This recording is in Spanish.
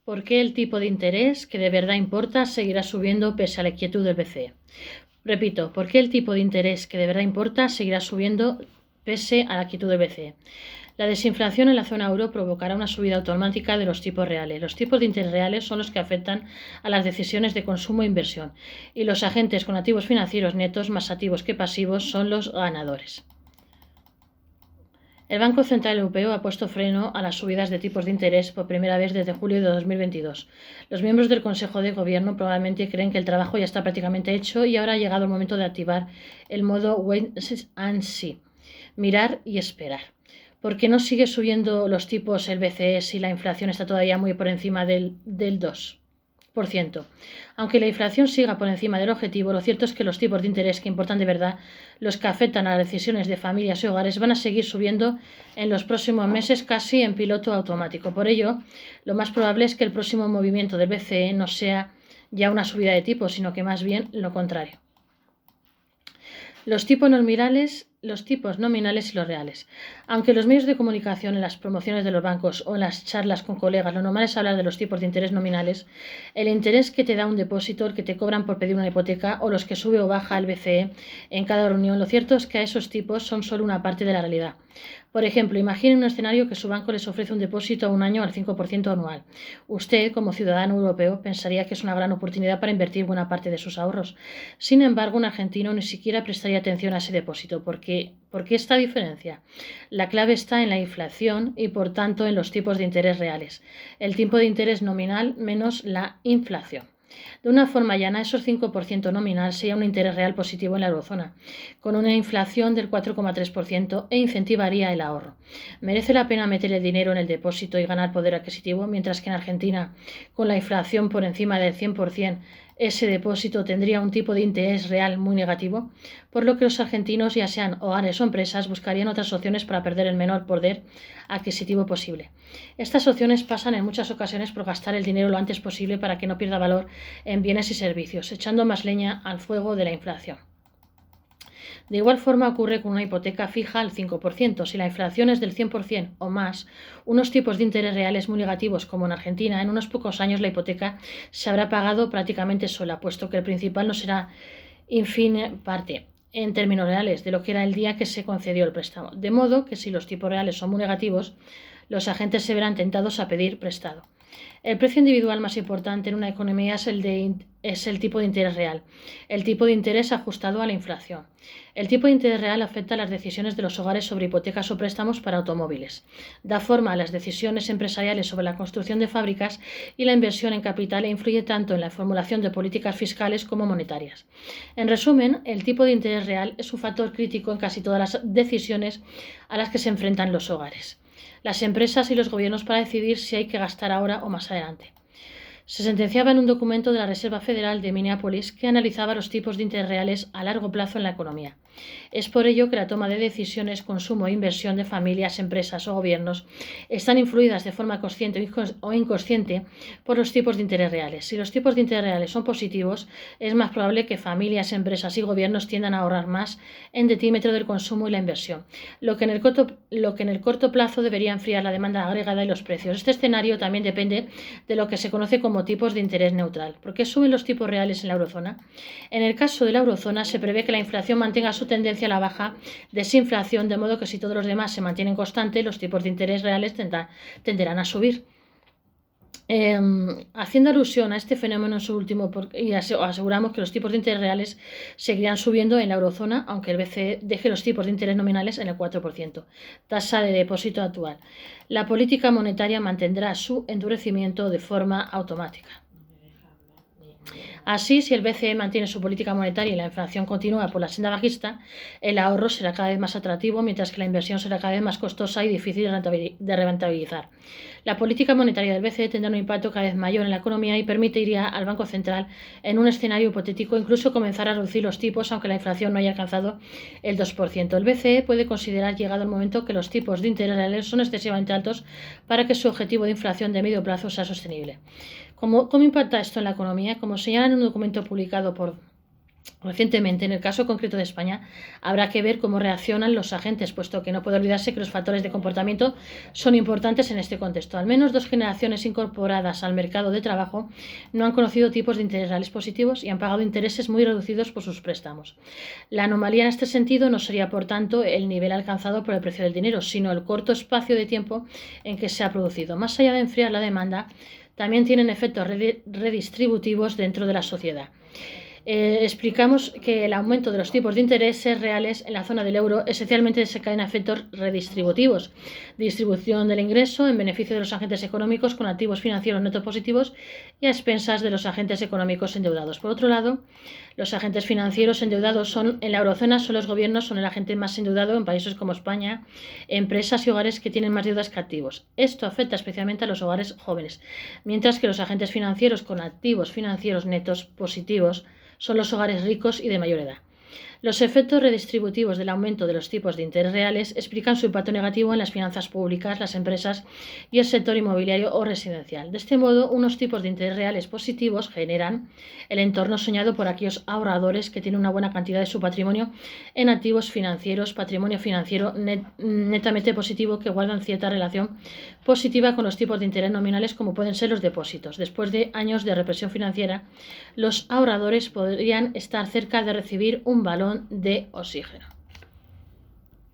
¿Por qué el tipo de interés que de verdad importa seguirá subiendo pese a la quietud del BCE? Repito, ¿por qué el tipo de interés que de verdad importa seguirá subiendo pese a la quietud del BCE? La desinflación en la zona euro provocará una subida automática de los tipos reales. Los tipos de interés reales son los que afectan a las decisiones de consumo e inversión, y los agentes con activos financieros netos más activos que pasivos son los ganadores. El Banco Central Europeo ha puesto freno a las subidas de tipos de interés por primera vez desde julio de 2022. Los miembros del Consejo de Gobierno probablemente creen que el trabajo ya está prácticamente hecho y ahora ha llegado el momento de activar el modo wait and see, mirar y esperar. ¿Por qué no sigue subiendo los tipos el BCE si la inflación está todavía muy por encima del 2%? Aunque la inflación siga por encima del objetivo, lo cierto es que los tipos de interés que importan de verdad, los que afectan a las decisiones de familias y hogares, van a seguir subiendo en los próximos meses casi en piloto automático. Por ello, lo más probable es que el próximo movimiento del BCE no sea ya una subida de tipos, sino que más bien lo contrario. Los tipos nominales y los reales. Aunque los medios de comunicación, en las promociones de los bancos o en las charlas con colegas, lo normal es hablar de los tipos de interés nominales, el interés que te da un depósito, el que te cobran por pedir una hipoteca o los que sube o baja el BCE en cada reunión, lo cierto es que a esos tipos son solo una parte de la realidad. Por ejemplo, imaginen un escenario que su banco les ofrece un depósito a un año al 5% anual. Usted, como ciudadano europeo, pensaría que es una gran oportunidad para invertir buena parte de sus ahorros. Sin embargo, un argentino ni siquiera prestaría atención a ese depósito. ¿Por qué esta diferencia? La clave está en la inflación y, por tanto, en los tipos de interés reales. El tipo de interés nominal menos la inflación. De una forma llana, esos 5% nominal sería un interés real positivo en la eurozona, con una inflación del 4,3% e incentivaría el ahorro. Merece la pena meter el dinero en el depósito y ganar poder adquisitivo, mientras que en Argentina, con la inflación por encima del 100%, ese depósito tendría un tipo de interés real muy negativo, por lo que los argentinos, ya sean hogares o empresas, buscarían otras opciones para perder el menor poder adquisitivo posible. Estas opciones pasan en muchas ocasiones por gastar el dinero lo antes posible para que no pierda valor en bienes y servicios, echando más leña al fuego de la inflación. De igual forma ocurre con una hipoteca fija al 5%. Si la inflación es del 100% o más, unos tipos de interés reales muy negativos como en Argentina, en unos pocos años la hipoteca se habrá pagado prácticamente sola, puesto que el principal no será parte en términos reales de lo que era el día que se concedió el préstamo. De modo que si los tipos reales son muy negativos, los agentes se verán tentados a pedir prestado. El precio individual más importante en una economía es el tipo de interés real, el tipo de interés ajustado a la inflación. El tipo de interés real afecta a las decisiones de los hogares sobre hipotecas o préstamos para automóviles. Da forma a las decisiones empresariales sobre la construcción de fábricas y la inversión en capital e influye tanto en la formulación de políticas fiscales como monetarias. En resumen, el tipo de interés real es un factor crítico en casi todas las decisiones a las que se enfrentan los hogares, las empresas y los gobiernos para decidir si hay que gastar ahora o más adelante. Se sentenciaba en un documento de la Reserva Federal de Minneapolis que analizaba los tipos de interés reales a largo plazo en la economía. Es por ello que la toma de decisiones, consumo e inversión de familias, empresas o gobiernos están influidas de forma consciente o inconsciente por los tipos de interés reales. Si los tipos de interés reales son positivos, es más probable que familias, empresas y gobiernos tiendan a ahorrar más en detrimento del consumo y la inversión, lo que en el corto plazo debería enfriar la demanda agregada y los precios. Este escenario también depende de lo que se conoce como tipos de interés neutral. ¿Por qué suben los tipos reales en la eurozona? En el caso de la eurozona se prevé que la inflación mantenga su tendencia a la baja, desinflación, de modo que si todos los demás se mantienen constantes, los tipos de interés reales tenderán a subir. Haciendo alusión a este fenómeno en su último, y aseguramos que los tipos de interés reales seguirán subiendo en la eurozona, aunque el BCE deje los tipos de interés nominales en el 4%, tasa de depósito actual. La política monetaria mantendrá su endurecimiento de forma automática. Así, si el BCE mantiene su política monetaria y la inflación continúa por la senda bajista, el ahorro será cada vez más atractivo, mientras que la inversión será cada vez más costosa y difícil de rentabilizar. La política monetaria del BCE tendrá un impacto cada vez mayor en la economía y permitiría al Banco Central, en un escenario hipotético, incluso comenzar a reducir los tipos aunque la inflación no haya alcanzado el 2%. El BCE puede considerar llegado el momento que los tipos de interés reales son excesivamente altos para que su objetivo de inflación de medio plazo sea sostenible. ¿Cómo impacta esto en la economía? Como señala en un documento publicado por Recientemente, en el caso concreto de España, habrá que ver cómo reaccionan los agentes, puesto que no puede olvidarse que los factores de comportamiento son importantes en este contexto. Al menos 2 generaciones incorporadas al mercado de trabajo no han conocido tipos de interés reales positivos y han pagado intereses muy reducidos por sus préstamos. La anomalía en este sentido no sería, por tanto, el nivel alcanzado por el precio del dinero, sino el corto espacio de tiempo en que se ha producido. Más allá de enfriar la demanda, también tienen efectos redistributivos dentro de la sociedad. Explicamos que el aumento de los tipos de intereses reales en la zona del euro esencialmente desencadena efectos redistributivos, distribución del ingreso en beneficio de los agentes económicos con activos financieros netos positivos y a expensas de los agentes económicos endeudados. Por otro lado, los agentes financieros endeudados en la eurozona son los gobiernos, son el agente más endeudado en países como España, empresas y hogares que tienen más deudas que activos. Esto afecta especialmente a los hogares jóvenes, mientras que los agentes financieros con activos financieros netos positivos son los hogares ricos y de mayor edad. Los efectos redistributivos del aumento de los tipos de interés reales explican su impacto negativo en las finanzas públicas, las empresas y el sector inmobiliario o residencial. De este modo, unos tipos de interés reales positivos generan el entorno soñado por aquellos ahorradores que tienen una buena cantidad de su patrimonio en activos financieros, patrimonio financiero netamente positivo que guardan cierta relación positiva con los tipos de interés nominales como pueden ser los depósitos. Después de años de represión financiera, los ahorradores podrían estar cerca de recibir un balón de oxígeno.